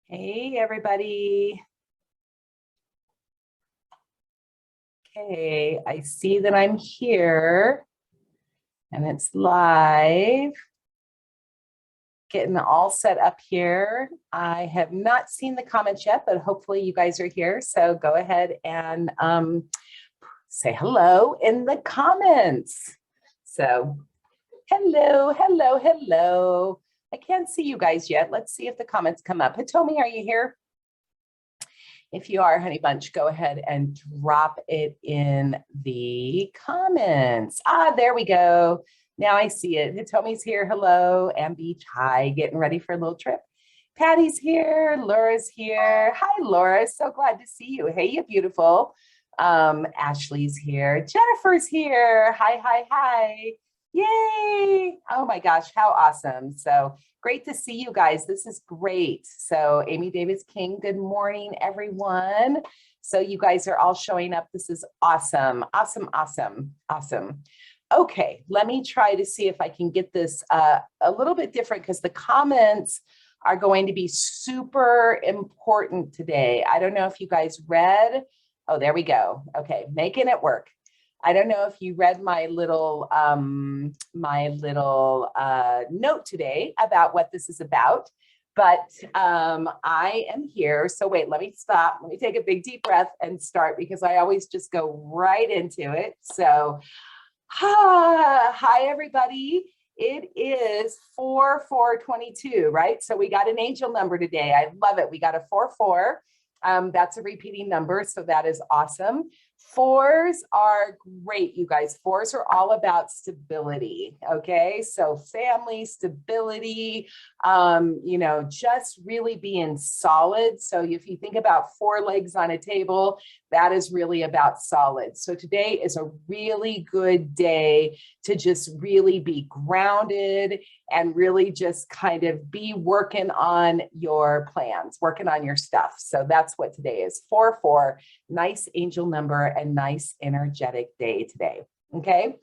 Hey, everybody. Okay, I see that I'm here and it's live. Getting all set up here. I have not seen the comments yet, but hopefully you guys are here. So go ahead and say hello in the comments. So hello, hello, hello. I can't see you guys yet. Let's see if the comments come up. Hitomi, are you here? If you are, Honey Bunch, go ahead and drop it in the comments. There we go. Now I see it. Hitomi's here. Hello. And Beach, hi. Getting ready for a little trip. Patty's here. Laura's here. Hi, Laura. So glad to see you. Hey, you beautiful. Ashley's here. Jennifer's here. Hi, hi, hi. Yay. Oh my gosh, how awesome. So great to see you guys. This is great. So Amy Davis King, good morning, everyone. So you guys are all showing up. This is awesome, awesome, awesome, awesome. Okay, let me try to see if I can get this a little bit different because the comments are going to be super important today. I don't know if you guys read. Oh, there we go. Okay, making it work. I don't know if you read my little note today about what this is about, but I am here. So wait, let me stop. Let me take a big deep breath and start because I always just go right into it. So hi everybody. It is 4422, right? So we got an angel number today. I love it. We got a 44. That's a repeating number, so that is awesome. Fours are great, you guys. Fours are all about stability, okay? So family, stability, just really being solid. So if you think about four legs on a table, that is really about solid. So today is a really good day to just really be grounded and really just kind of be working on your plans, working on your stuff. So that's what today is. 4-4, nice angel number and nice energetic day today. Okay.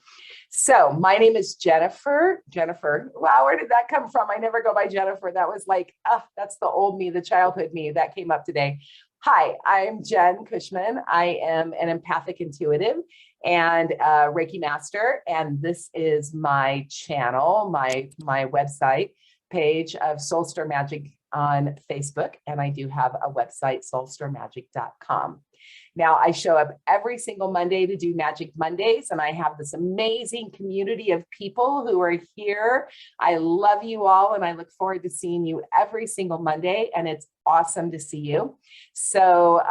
So my name is Jennifer. Jennifer. Wow, where did that come from? I never go by Jennifer. That was like, that's the old me, the childhood me that came up today. Hi, I'm Jen Cushman. I am an empathic intuitive and a Reiki master. And this is my channel, my website page of Soulstar Magic on Facebook. And I do have a website, soulstarmagic.com. Now, I show up every single Monday to do Magic Mondays, and I have this amazing community of people who are here. I love you all, and I look forward to seeing you every single Monday, and it's awesome to see you. So,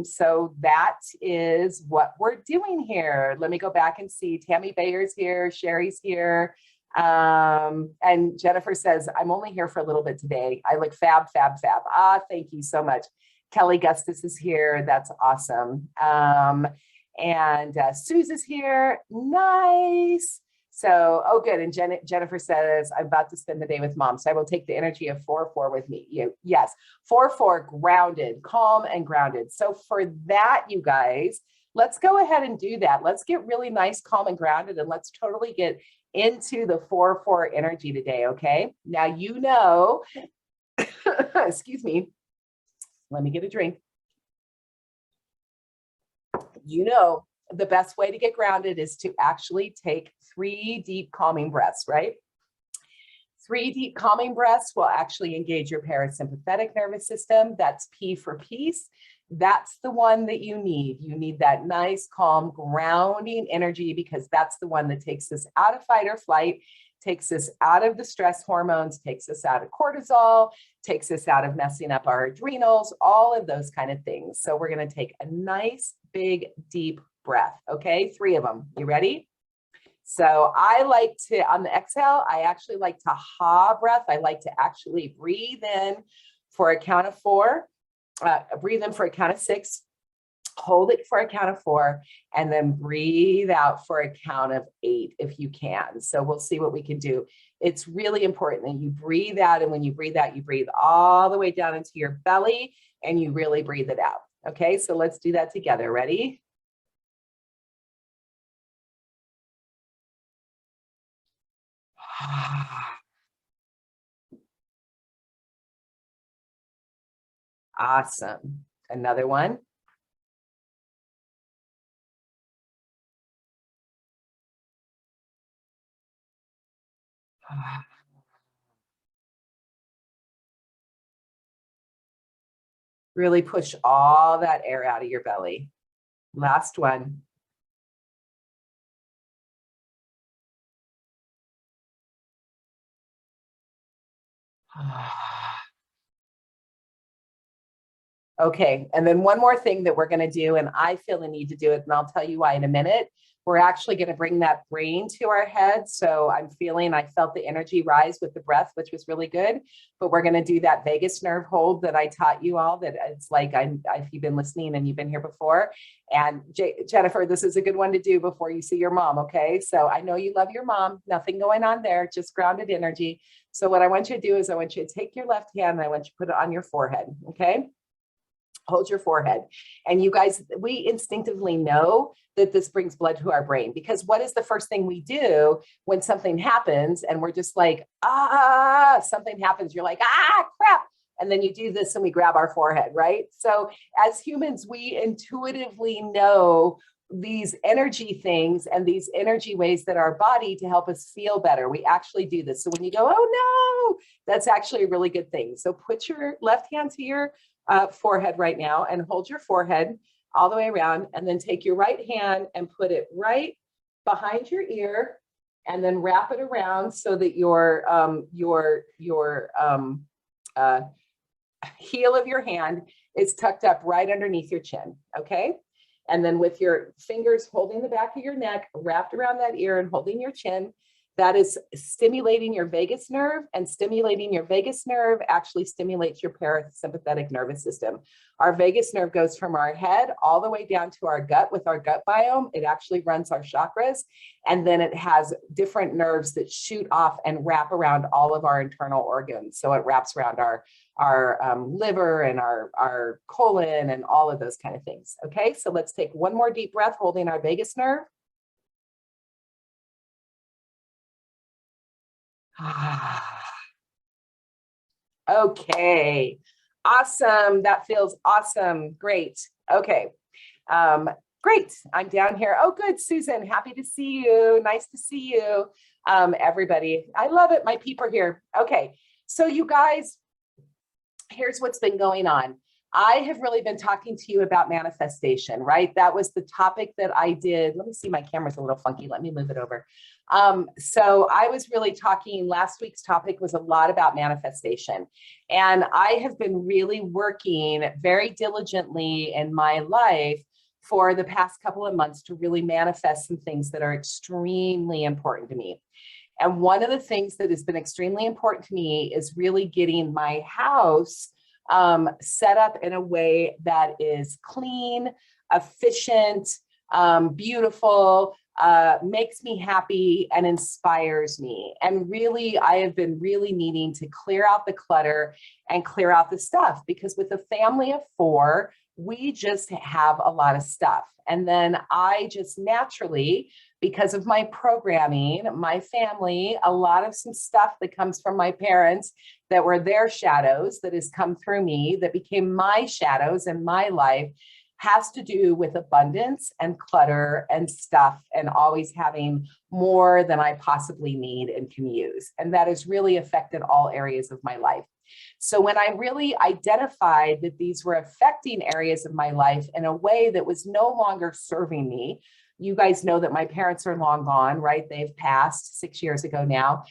so that is what we're doing here. Let me go back and see. Tammy Bayer's here, Sherry's here. And Jennifer says, I'm only here for a little bit today. I look fab, fab, fab. Thank you so much. Kelly Gustus is here. That's awesome. And Suze is here. Nice. So, oh, good. And Jennifer says, I'm about to spend the day with mom. So I will take the energy of 4-4 with me. Yes, 4-4, grounded, calm and grounded. So for that, you guys, let's go ahead and do that. Let's get really nice, calm and grounded, and let's totally get into the 4-4 energy today. Okay. Now, you know, excuse me. Let me get a drink. You know, the best way to get grounded is to actually take 3 deep calming breaths, right? 3 deep calming breaths will actually engage your parasympathetic nervous system. That's P for peace. That's the one that you need. You need that nice, calm, grounding energy because that's the one that takes us out of fight or flight, takes us out of the stress hormones, takes us out of cortisol, takes us out of messing up our adrenals, all of those kind of things. So we're going to take a nice, big, deep breath. Okay, 3 of them. You ready? So I like to, on the exhale, I actually like to ha breath. I like to actually breathe in for a count of 4, breathe in for a count of 6, hold it for a count of 4, and then breathe out for a count of 8 if you can. So we'll see what we can do. It's really important that you breathe out, and when you breathe out, you breathe all the way down into your belly and you really breathe it out. Okay, so let's do that together. Ready? Awesome. Another one. Really push all that air out of your belly. Last one. Okay, and then one more thing that we're going to do, and I feel the need to do it, and I'll tell you why in a minute. We're actually going to bring that brain to our head. So I felt the energy rise with the breath, which was really good. But we're going to do that vagus nerve hold that I taught you all. That it's like if you've been listening and you've been here before. And Jennifer, this is a good one to do before you see your mom. Okay, so I know you love your mom. Nothing going on there, just grounded energy. So what I want you to do is I want you to take your left hand and I want you to put it on your forehead. Okay. Hold your forehead. And you guys, we instinctively know that this brings blood to our brain, because what is the first thing we do when something happens and we're just like, something happens, you're like, crap. And then you do this and we grab our forehead, right? So as humans, we intuitively know these energy things and these energy ways that our body to help us feel better. We actually do this. So when you go, oh no, that's actually a really good thing. So put your left hand to your forehead right now and hold your forehead all the way around, and then take your right hand and put it right behind your ear and then wrap it around so that your heel of your hand is tucked up right underneath your chin. Okay. And then with your fingers holding the back of your neck, wrapped around that ear and holding your chin, that is stimulating your vagus nerve, and stimulating your vagus nerve actually stimulates your parasympathetic nervous system. Our vagus nerve goes from our head all the way down to our gut with our gut biome. It actually runs our chakras, and then it has different nerves that shoot off and wrap around all of our internal organs. So it wraps around our liver and our colon and all of those kind of things. Okay, so let's take one more deep breath, holding our vagus nerve. Okay, awesome. That feels awesome. Great. Okay, great. I'm down here. Oh, good, Susan. Happy to see you. Nice to see you, everybody. I love it. My people are here. Okay, so you guys, here's what's been going on. I have really been talking to you about manifestation, right? That was the topic that I did. Let me see, my camera's a little funky. Let me move it over. So I was really talking, last week's topic was a lot about manifestation. And I have been really working very diligently in my life for the past couple of months to really manifest some things that are extremely important to me. And one of the things that has been extremely important to me is really getting my house set up in a way that is clean, efficient, beautiful, makes me happy and inspires me. And really, I have been really needing to clear out the clutter and clear out the stuff, because with a family of 4, we just have a lot of stuff. And then I just naturally, because of my programming, my family, a lot of some stuff that comes from my parents that were their shadows that has come through me, that became my shadows in my life, has to do with abundance and clutter and stuff, and always having more than I possibly need and can use. And that has really affected all areas of my life. So when I really identified that these were affecting areas of my life in a way that was no longer serving me, you guys know that my parents are long gone, right? They've passed 6 years ago now.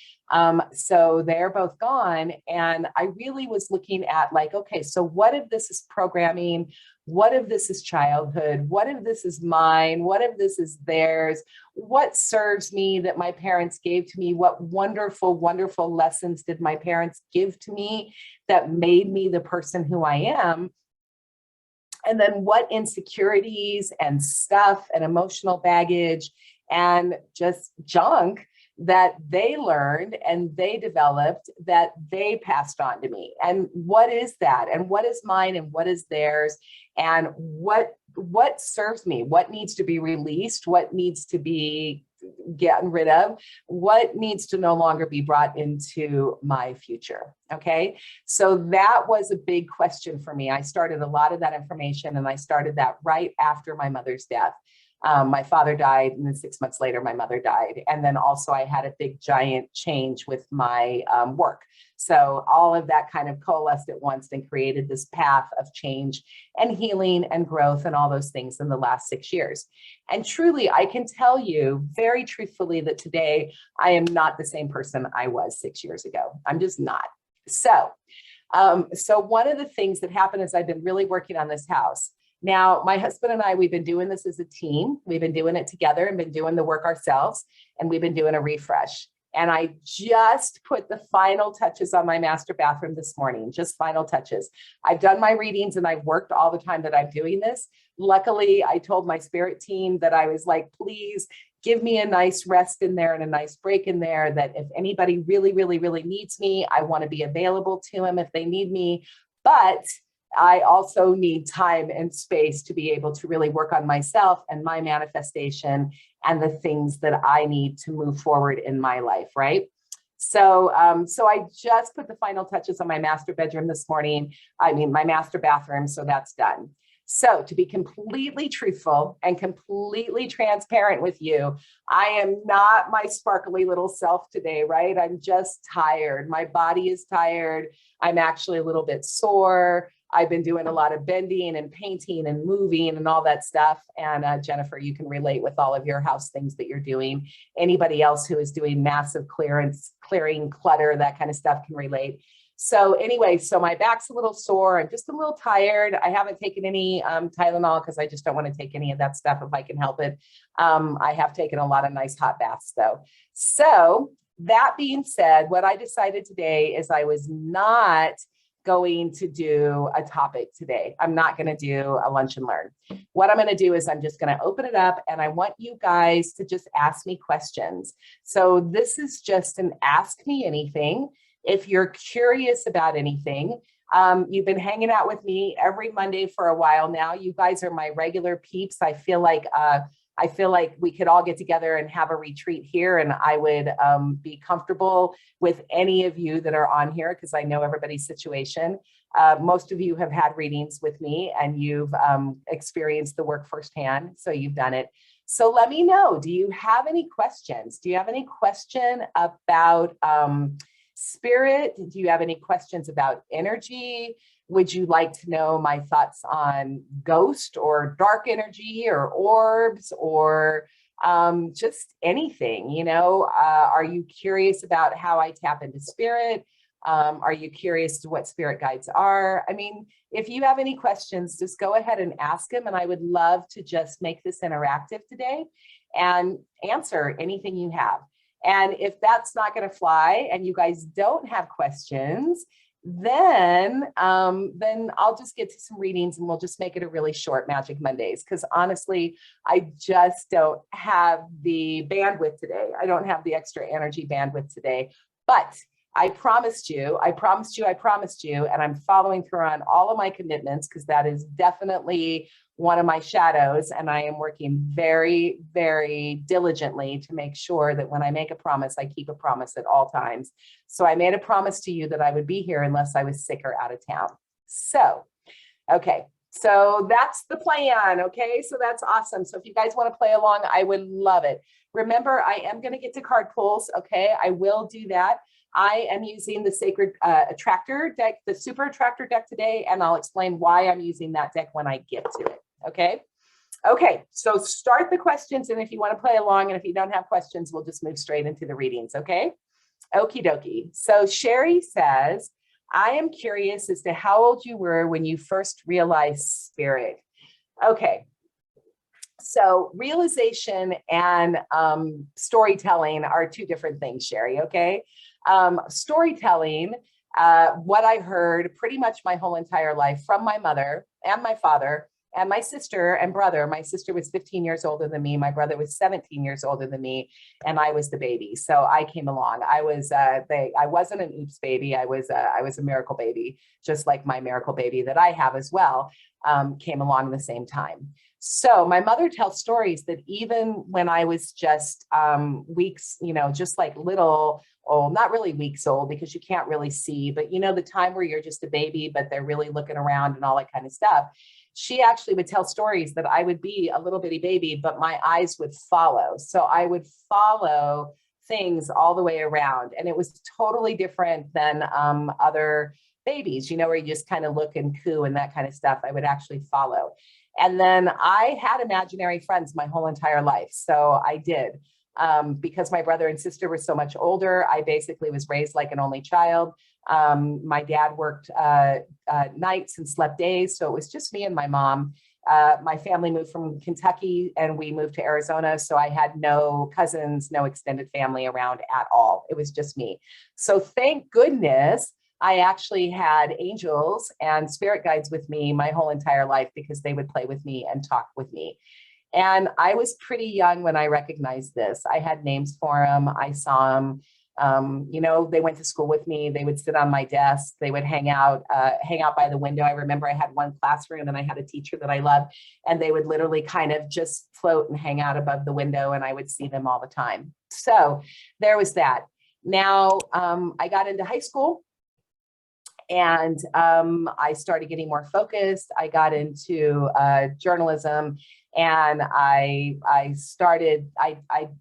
So they're both gone. And I really was looking at like, okay, so what if this is programming? What if this is childhood? What if this is mine? What if this is theirs? What serves me that my parents gave to me? What wonderful, wonderful lessons did my parents give to me that made me the person who I am? And then what insecurities and stuff and emotional baggage and just junk that they learned and they developed that they passed on to me? And what is that? And what is mine and what is theirs? And what serves me? What needs to be released? What needs to be gotten rid of, what needs to no longer be brought into my future. Okay. So that was a big question for me. I started a lot of that information, and I started that right after my mother's death. My father died, and then 6 months later, my mother died. And then also I had a big giant change with my work. So all of that kind of coalesced at once and created this path of change and healing and growth and all those things in the last 6 years. And truly, I can tell you very truthfully that today I am not the same person I was 6 years ago. I'm just not. So one of the things that happened is I've been really working on this house. Now, my husband and I, we've been doing this as a team. We've been doing it together and been doing the work ourselves, and we've been doing a refresh. And I just put the final touches on my master bathroom this morning, just final touches. I've done my readings and I've worked all the time that I'm doing this. Luckily, I told my spirit team that I was like, please give me a nice rest in there and a nice break in there, that if anybody really, really, really needs me, I want to be available to them if they need me. But I also need time and space to be able to really work on myself and my manifestation and the things that I need to move forward in my life, right? So I just put the final touches on my master bedroom this morning. I mean, my master bathroom, so that's done. So to be completely truthful and completely transparent with you, I am not my sparkly little self today, right? I'm just tired. My body is tired. I'm actually a little bit sore. I've been doing a lot of bending and painting and moving and all that stuff. And Jennifer, you can relate with all of your house things that you're doing. Anybody else who is doing massive clearing, clutter, that kind of stuff can relate. So anyway, so my back's a little sore. I'm just a little tired. I haven't taken any Tylenol because I just don't want to take any of that stuff if I can help it. I have taken a lot of nice hot baths though. So that being said, what I decided today is I was not going to do a topic today. I'm not going to do a lunch and learn. What I'm going to do is I'm just going to open it up, and I want you guys to just ask me questions. So this is just an ask me anything. If you're curious about anything, you've been hanging out with me every Monday for a while now. You guys are my regular peeps. I feel like we could all get together and have a retreat here, and I would be comfortable with any of you that are on here because I know everybody's situation. Most of you have had readings with me and you've experienced the work firsthand, so you've done it. So let me know, do you have any questions? Do you have any question about spirit? Do you have any questions about energy? Would you like to know my thoughts on ghost or dark energy or orbs or just anything, you know? Are you curious about how I tap into spirit? Are you curious to what spirit guides are? I mean, if you have any questions, just go ahead and ask them. And I would love to just make this interactive today and answer anything you have. And if that's not going to fly and you guys don't have questions, then I'll just get to some readings and we'll just make it a really short Magic Mondays. Because honestly, I just don't have the bandwidth today. I don't have the extra energy bandwidth today. But I promised you, and I'm following through on all of my commitments because that is definitely one of my shadows. And I am working very, very diligently to make sure that when I make a promise, I keep a promise at all times. So I made a promise to you that I would be here unless I was sick or out of town. So, okay. So that's the plan. Okay. So that's awesome. So if you guys want to play along, I would love it. Remember, I am going to get to card pulls. Okay. I will do that. I am using the Sacred Attractor deck, the Super Attractor deck today, and I'll explain why I'm using that deck when I get to it. Okay. Okay. So start the questions. And if you want to play along, and if you don't have questions, we'll just move straight into the readings. Okay. Okie dokie. So Sherry says, I am curious as to how old you were when you first realized spirit. Okay. So realization and storytelling are two different things, Sherry. Okay. Storytelling, what I heard pretty much my whole entire life from my mother and my father And my sister and brother, my sister was 15 years older than me. My brother was 17 years older than me, and I was the baby. So I came along. I wasn't an oops baby. I was a miracle baby, just like my miracle baby that I have as well, came along the same time. So my mother tells stories that even when I was just weeks, just like little, oh, not really weeks old because you can't really see, but the time where you're just a baby, but they're really looking around and all that kind of stuff. She actually would tell stories that I would be a little bitty baby, but my eyes would follow. So I would follow things all the way around. And it was totally different than other babies, where you just kind of look and coo and that kind of stuff. I would actually follow. And then I had imaginary friends my whole entire life. So I did. Because my brother and sister were so much older, I basically was raised like an only child. My dad worked nights and slept days, so it was just me and my mom. My family moved from Kentucky and we moved to Arizona, so I had no cousins, no extended family around at all. It was just me. So thank goodness I actually had angels and spirit guides with me my whole entire life because they would play with me and talk with me. And I was pretty young when I recognized this. I had names for them. I saw them. They went to school with me. They would sit on my desk. They would hang out by the window. I remember I had one classroom and I had a teacher that I loved, and they would literally kind of just float and hang out above the window, and I would see them all the time. So there was that. Now I got into high school. And I started getting more focused. I got into journalism, and I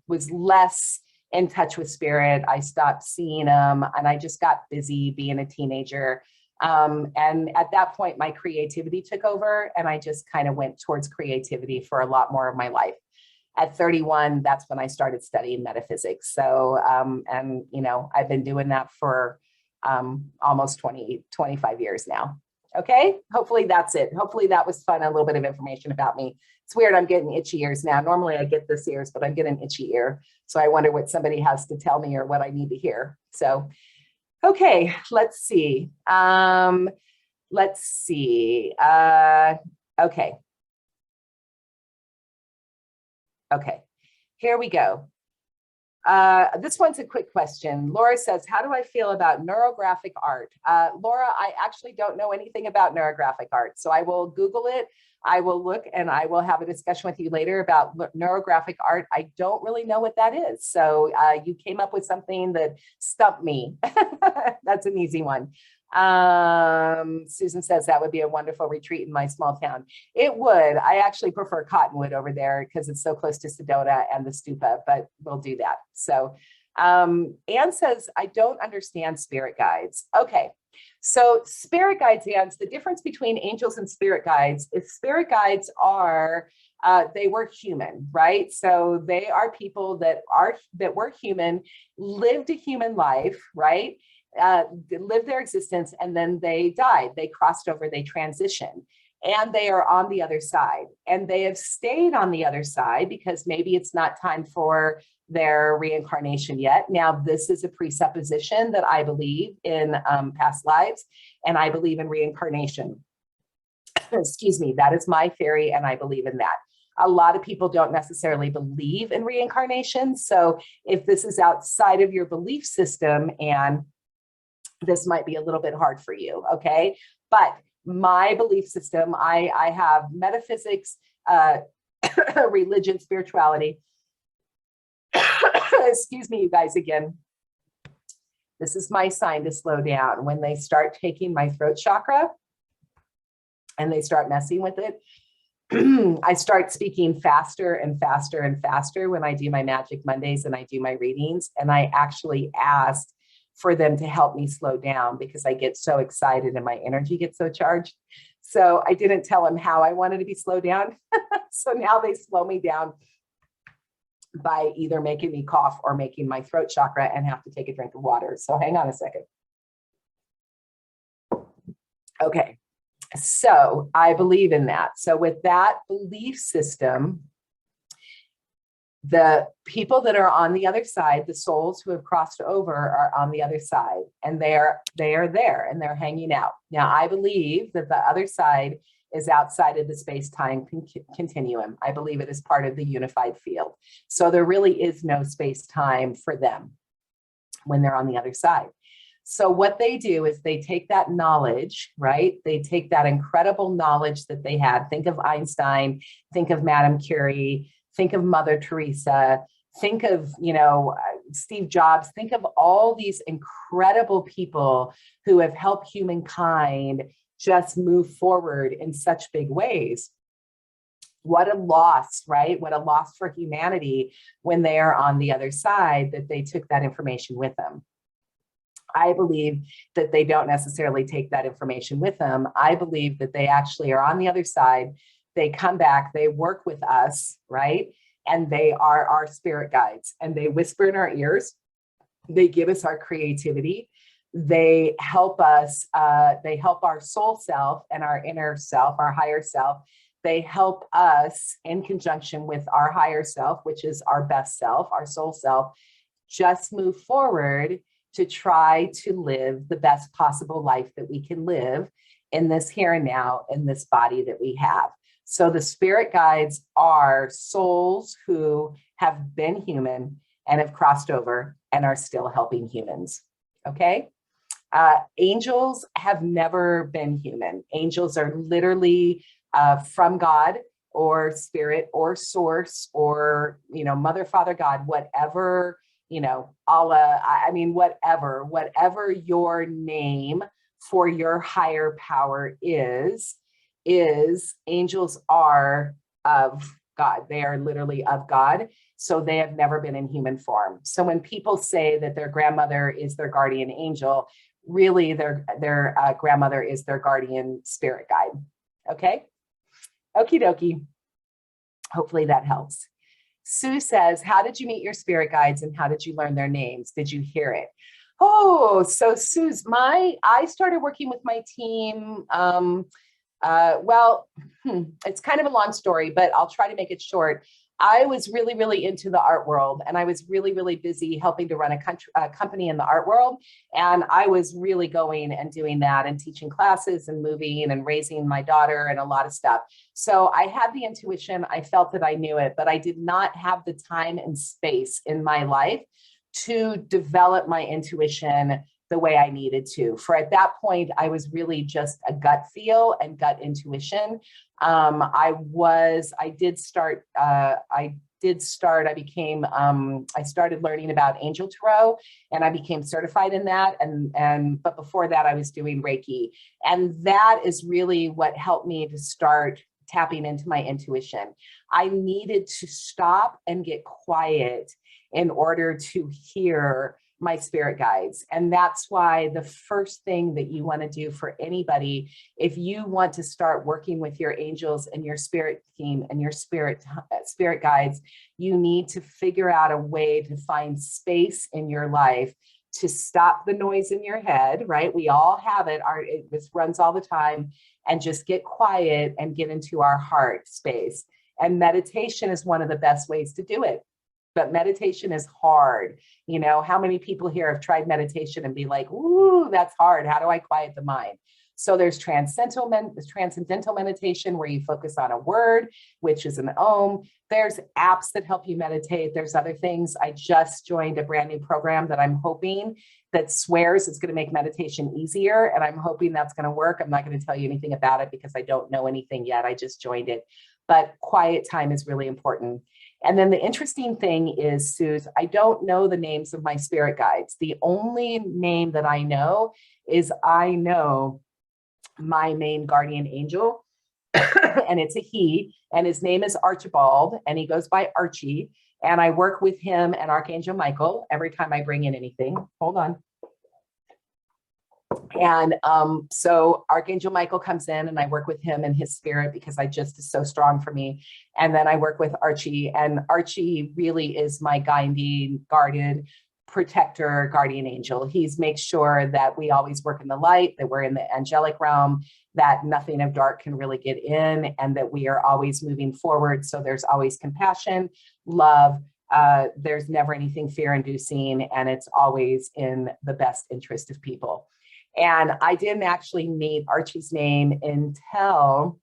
was less in touch with spirit. I stopped seeing them, and I just got busy being a teenager. And at that point, my creativity took over, and I just kind of went towards creativity for a lot more of my life. At 31, that's when I started studying metaphysics. So, I've been doing that for almost 25 years now. Okay, hopefully that's it. Hopefully that was fun, a little bit of information about me. It's weird, I'm getting itchy ears now. Normally I get this ears, but I'm getting itchy ear. So I wonder what somebody has to tell me or what I need to hear. So, okay, let's see. Okay. Okay, here we go. This one's a quick question. Laura says, how do I feel about neurographic art? Laura, I actually don't know anything about neurographic art, so I will Google it. I will look and I will have a discussion with you later about neurographic art. I don't really know what that is. So you came up with something that stumped me. That's an easy one. Susan says that would be a wonderful retreat in my small town. It would. I actually prefer Cottonwood over there because it's so close to Sedona and the stupa, but we'll do that. So Anne says, I don't understand spirit guides. Okay, so spirit guides, Anne, the difference between angels and spirit guides is spirit guides are they were human, right? So they are people that were human, lived a human life, right? Lived their existence, and then they died. They crossed over, they transitioned, and they are on the other side. And they have stayed on the other side because maybe it's not time for their reincarnation yet. Now, this is a presupposition that I believe in past lives, and I believe in reincarnation. Excuse me, that is my theory, and I believe in that. A lot of people don't necessarily believe in reincarnation. So if this is outside of your belief system, and this might be a little bit hard for you, okay? But my belief system, I have metaphysics, religion, spirituality. Excuse me, you guys, again. This is my sign to slow down. When they start taking my throat chakra and they start messing with it, I start speaking faster and faster and faster when I do my Magic Mondays and I do my readings. And I actually asked for them to help me slow down because I get so excited and my energy gets so charged. So I didn't tell them how I wanted to be slowed down. So now they slow me down by either making me cough or making my throat chakra and have to take a drink of water. So hang on a second. Okay, so I believe in that. So with that belief system, the people that are on the other side, the souls who have crossed over, are on the other side, and they are there and they're hanging out. Now, I believe that the other side is outside of the space-time continuum. I believe it is part of the unified field. So there really is no space-time for them when they're on the other side. So what they do is they take that knowledge, right? They take that incredible knowledge that they had. Think of Einstein, think of Madame Curie, think of Mother Teresa, think of, Steve Jobs, think of all these incredible people who have helped humankind just move forward in such big ways. What a loss, right? What a loss for humanity when they are on the other side, that they took that information with them. I believe that they don't necessarily take that information with them. I believe that they actually are on the other side. They come back, they work with us, right? And they are our spirit guides, and they whisper in our ears. They give us our creativity. They help us, they help our soul self and our inner self, our higher self. They help us in conjunction with our higher self, which is our best self, our soul self, just move forward to try to live the best possible life that we can live in this here and now, in this body that we have. So the spirit guides are souls who have been human and have crossed over and are still helping humans, okay? Angels have never been human. Angels are literally from God or spirit or source or, mother, father, God, whatever, Allah, whatever your name for your higher power is angels are of God. They are literally of God. So they have never been in human form. So when people say that their grandmother is their guardian angel, really their grandmother is their guardian spirit guide. Okay. Okie dokie. Hopefully that helps. Sue says, how did you meet your spirit guides and how did you learn their names? Did you hear it? Oh, so Sue's I started working with my team. It's kind of a long story, but I'll try to make it short. I was really, really into the art world, and I was really, really busy helping to run a company in the art world. And I was really going and doing that and teaching classes and moving and raising my daughter and a lot of stuff. So I had the intuition, I felt that I knew it, but I did not have the time and space in my life to develop my intuition the way I needed to. For at that point, I was really just a gut feel and gut intuition. I started learning about angel tarot, and I became certified in that. But before that, I was doing Reiki. And that is really what helped me to start tapping into my intuition. I needed to stop and get quiet in order to hear my spirit guides. And that's why the first thing that you want to do for anybody, if you want to start working with your angels and your spirit team and your spirit guides, you need to figure out a way to find space in your life to stop the noise in your head, right? We all have it. This runs all the time, and just get quiet and get into our heart space. And meditation is one of the best ways to do it. But meditation is hard. How many people here have tried meditation and be like, ooh, that's hard. How do I quiet the mind? So there's transcendental meditation where you focus on a word, which is an Om. There's apps that help you meditate. There's other things. I just joined a brand new program that I'm hoping that swears it's going to make meditation easier. And I'm hoping that's going to work. I'm not going to tell you anything about it because I don't know anything yet. I just joined it. But quiet time is really important. And then the interesting thing is, Suze, I don't know the names of my spirit guides. The only name that I know is I know my main guardian angel, and it's a he, and his name is Archibald, and he goes by Archie. And I work with him and Archangel Michael every time I bring in anything. Hold on. And so Archangel Michael comes in and I work with him and his spirit because I just is so strong for me. And then I work with Archie, and Archie really is my guardian, protector, guardian angel. He makes sure that we always work in the light, that we're in the angelic realm, that nothing of dark can really get in, and that we are always moving forward. So there's always compassion, love. There's never anything fear-inducing, and it's always in the best interest of people. And I didn't actually meet Archie's name until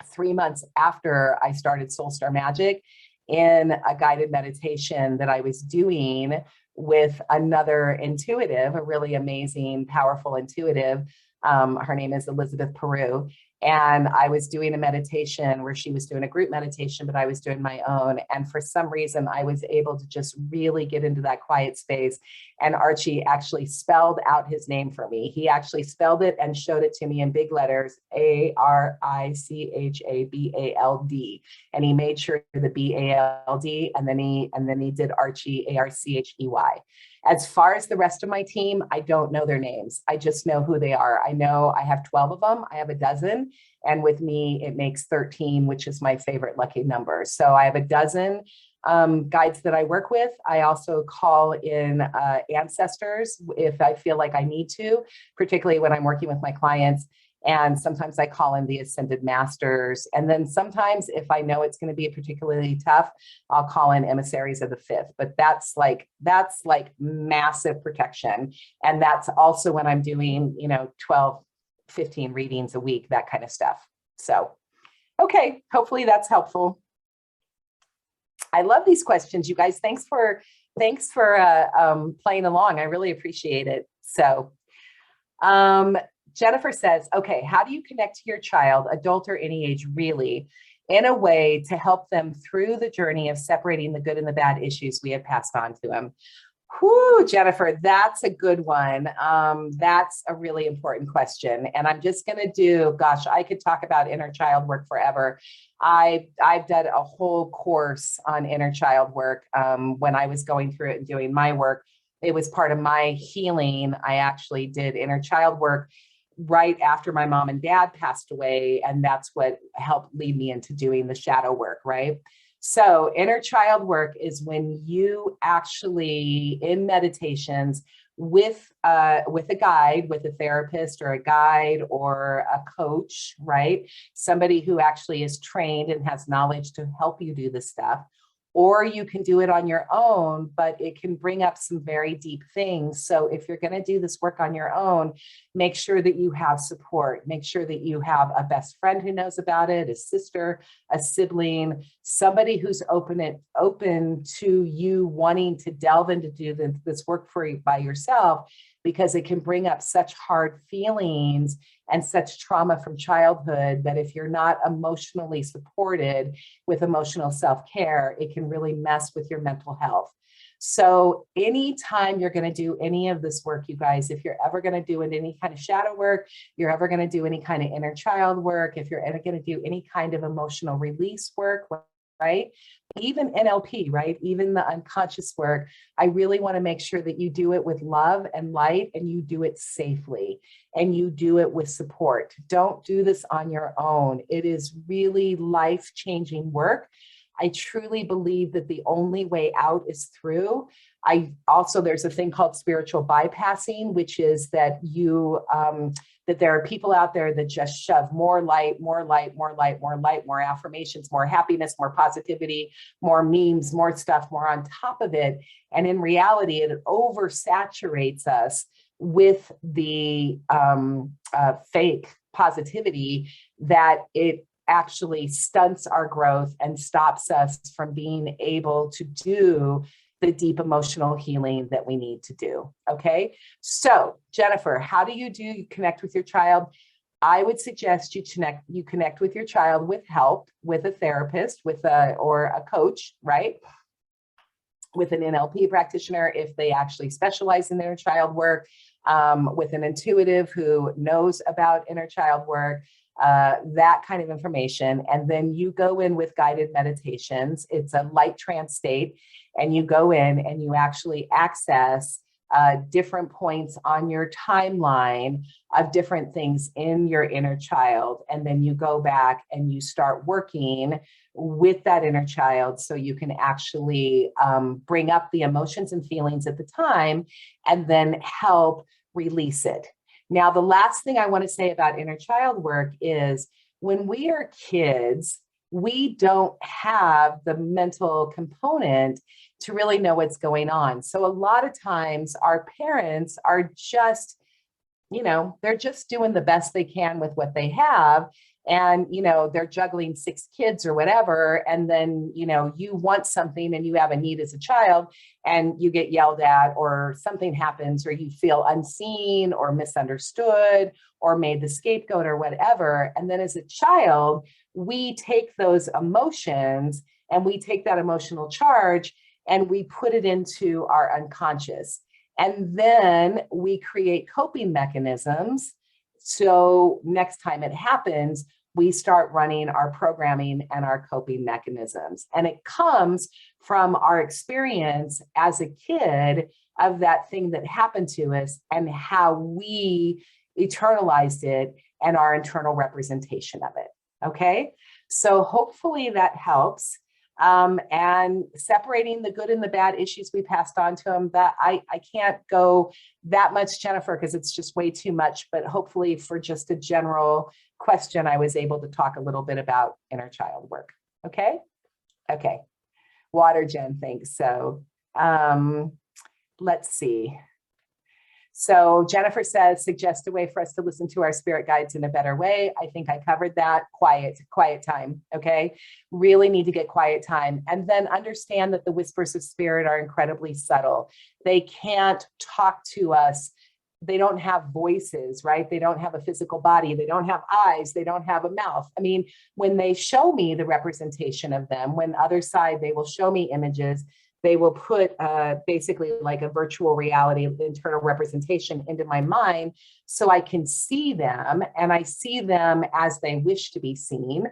3 months after I started Soul Star Magic in a guided meditation that I was doing with another intuitive, a really amazing, powerful intuitive. Her name is Elizabeth Peru. And I was doing a meditation where she was doing a group meditation, but I was doing my own. And for some reason, I was able to just really get into that quiet space. And Archie actually spelled out his name for me. He actually spelled it and showed it to me in big letters, Arichabald. And he made sure the Bald, and then he did Archie, Archey. As far as the rest of my team, I don't know their names. I just know who they are. I know I have 12 of them. I have a dozen. And with me, it makes 13, which is my favorite lucky number. So I have a dozen guides that I work with. I also call in ancestors if I feel like I need to, particularly when I'm working with my clients. And sometimes I call in the ascended masters. And then sometimes if I know it's going to be particularly tough, I'll call in emissaries of the fifth. But that's like massive protection. And that's also when I'm doing, 12, 15 readings a week, that kind of stuff. So, okay, hopefully that's helpful. I love these questions, you guys. Thanks for playing along. I really appreciate it. So, Jennifer says, okay, how do you connect to your child, adult or any age, really, in a way to help them through the journey of separating the good and the bad issues we have passed on to them? Whoo, Jennifer, that's a good one. That's a really important question. And I'm just going to do, gosh, I could talk about inner child work forever. I've done a whole course on inner child work when I was going through it and doing my work. It was part of my healing. I actually did inner child work right after my mom and dad passed away. And that's what helped lead me into doing the shadow work, right? So inner child work is when you actually, in meditations with a guide, with a therapist or a guide or a coach, right? Somebody who actually is trained and has knowledge to help you do this stuff. Or you can do it on your own, but it can bring up some very deep things. So if you're going to do this work on your own, make sure that you have support. Make sure that you have a best friend who knows about it, a sister, a sibling, somebody who's open to you wanting to delve into this work for you by yourself, because it can bring up such hard feelings and such trauma from childhood that if you're not emotionally supported with emotional self-care, it can really mess with your mental health. So anytime you're going to do any of this work, you guys, if you're ever going to do any kind of shadow work, you're ever going to do any kind of inner child work, if you're ever going to do any kind of emotional release work, right? Even NLP, right? Even the unconscious work, I really want to make sure that you do it with love and light, and you do it safely, and you do it with support. Don't do this on your own. It is really life-changing work. I truly believe that the only way out is through. There's a thing called spiritual bypassing, which is that that there are people out there that just shove more light, more light, more light, more light, more affirmations, more happiness, more positivity, more memes, more stuff, more on top of it. And in reality, it oversaturates us with the fake positivity that it actually stunts our growth and stops us from being able to do the deep emotional healing that we need to do. Okay. So Jennifer, how do you connect with your child? I would suggest you connect with your child with help, with a therapist, or a coach, right? With an NLP practitioner, if they actually specialize in inner child work, with an intuitive who knows about inner child work, that kind of information. And then you go in with guided meditations. It's a light trance state. And you go in and you actually access different points on your timeline of different things in your inner child. And then you go back and you start working with that inner child so you can actually bring up the emotions and feelings at the time and then help release it. Now, the last thing I want to say about inner child work is when we are kids, we don't have the mental component to really know what's going on. So a lot of times our parents are just they're just doing the best they can with what they have. And, they're juggling 6 kids or whatever. And then, you want something and you have a need as a child and you get yelled at or something happens or you feel unseen or misunderstood or made the scapegoat or whatever. And then as a child, we take those emotions and we take that emotional charge and we put it into our unconscious. And then we create coping mechanisms. So next time it happens, we start running our programming and our coping mechanisms. And it comes from our experience as a kid of that thing that happened to us and how we internalized it and our internal representation of it. Okay, so hopefully that helps. And separating the good and the bad issues we passed on to them, that I can't go that much, Jennifer, because it's just way too much, but hopefully for just a general question, I was able to talk a little bit about inner child work. Okay. Okay. Water, Jen, thanks. So let's see. So Jennifer says, suggest a way for us to listen to our spirit guides in a better way. I think I covered that. Quiet time. Okay. Really need to get quiet time. And then understand that the whispers of spirit are incredibly subtle. They can't talk to us. They don't have voices, right? They don't have a physical body. They don't have eyes. They don't have a mouth. I mean, when they show me the representation of them, when other side, they will show me images. They will put basically like a virtual reality internal representation into my mind so I can see them, and I see them as they wish to be seen,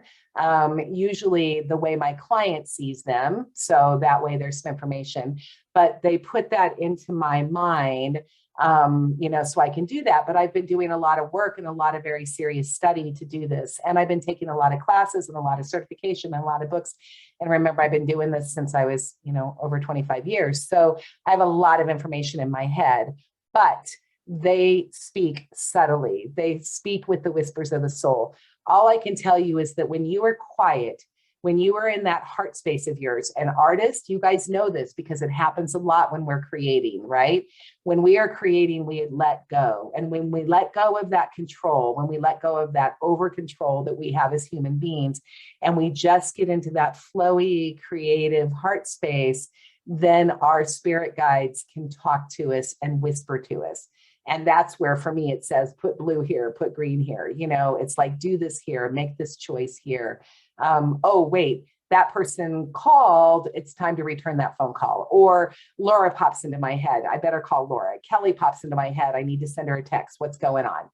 usually the way my client sees them. So that way there's some information, but they put that into my mind, so I can do that. But I've been doing a lot of work and a lot of very serious study to do this. And I've been taking a lot of classes and a lot of certification and a lot of books. And remember, I've been doing this since I was, over 25 years. So I have a lot of information in my head, but they speak subtly. They speak with the whispers of the soul. All I can tell you is that when you are quiet, when you are in that heart space of yours, an artist, you guys know this because it happens a lot when we're creating, right? When we are creating, we let go. And when we let go of that control, when we let go of that over control that we have as human beings, and we just get into that flowy, creative heart space, then our spirit guides can talk to us and whisper to us. And that's where, for me, it says, put blue here, put green here. It's like, do this here, make this choice here. Oh, wait, that person called, it's time to return that phone call. Or Laura pops into my head, I better call Laura. Kelly pops into my head, I need to send her a text. What's going on?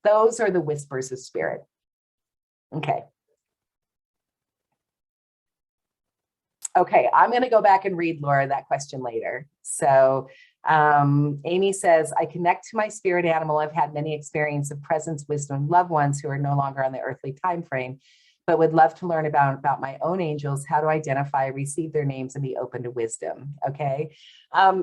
Those are the whispers of spirit. Okay. Okay, I'm going to go back and read Laura that question later. So Amy says, I connect to my spirit animal. I've had many experiences of presence, wisdom, loved ones who are no longer on the earthly time frame, but would love to learn about my own angels, how to identify, receive their names, and be open to wisdom. Okay.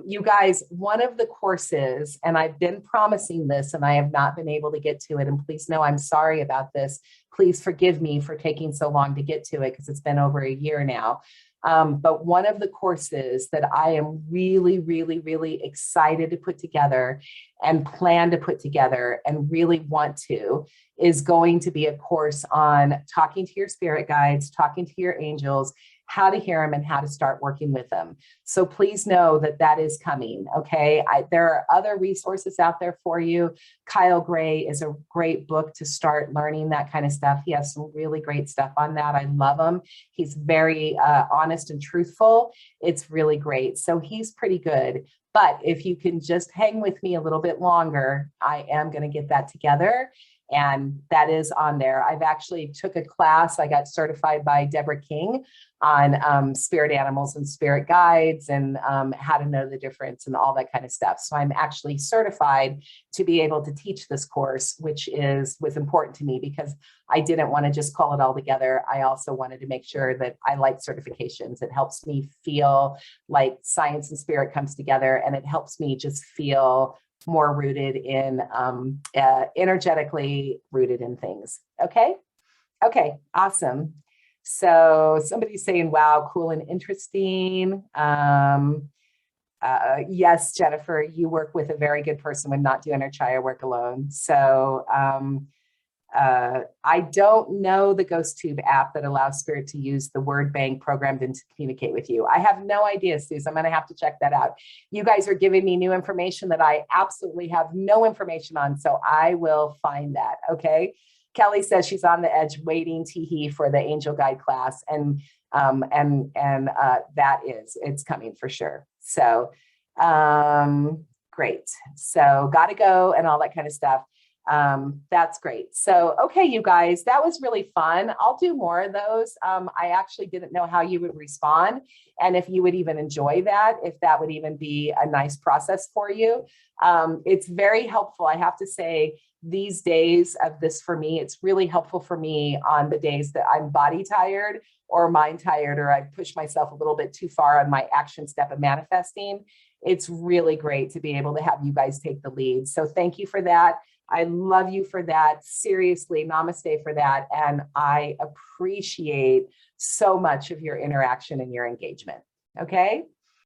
You guys, one of the courses, and I've been promising this and I have not been able to get to it, and please know I'm sorry about this. Please forgive me for taking so long to get to it because it's been over a year now. But one of the courses that I am really, really, really excited to put together and plan to put together and really want to is going to be a course on talking to your spirit guides, talking to your angels, how to hear them and how to start working with them. So please know that that is coming. Okay. There are other resources out there for you. Kyle Gray is a great book to start learning that kind of stuff. He has some really great stuff on that. I love him. He's very honest and truthful. It's really great. So he's pretty good. But if you can just hang with me a little bit longer, I am going to get that together. And that is on there. I've actually took a class. I got certified by Deborah King on spirit animals and spirit guides and how to know the difference and all that kind of stuff. So I'm actually certified to be able to teach this course, which was important to me because I didn't want to just call it all together. I also wanted to make sure that I like certifications. It helps me feel like science and spirit comes together, and it helps me just feel more rooted in, energetically rooted in things. Okay. Okay. Awesome. So somebody's saying, wow, cool and interesting. Yes, Jennifer, you work with a very good person when not doing her Chaya work alone. So I don't know the GhostTube app that allows Spirit to use the word bank programmed in to communicate with you. I have no idea, Suze. I'm going to have to check that out. You guys are giving me new information that I absolutely have no information on, so I will find that. Okay. Kelly says she's on the edge waiting for the angel guide class, and that it's coming for sure. So great. So got to go and all that kind of stuff. That's great. So, okay, you guys, that was really fun. I'll do more of those. I actually didn't know how you would respond and if you would even enjoy that, if that would even be a nice process for you. It's very helpful. I have to say, these days of this for me, it's really helpful for me on the days that I'm body tired or mind tired, or I push myself a little bit too far on my action step of manifesting. It's really great to be able to have you guys take the lead. So thank you for that. I love you for that. Seriously, namaste for that. And I appreciate so much of your interaction and your engagement. Okay.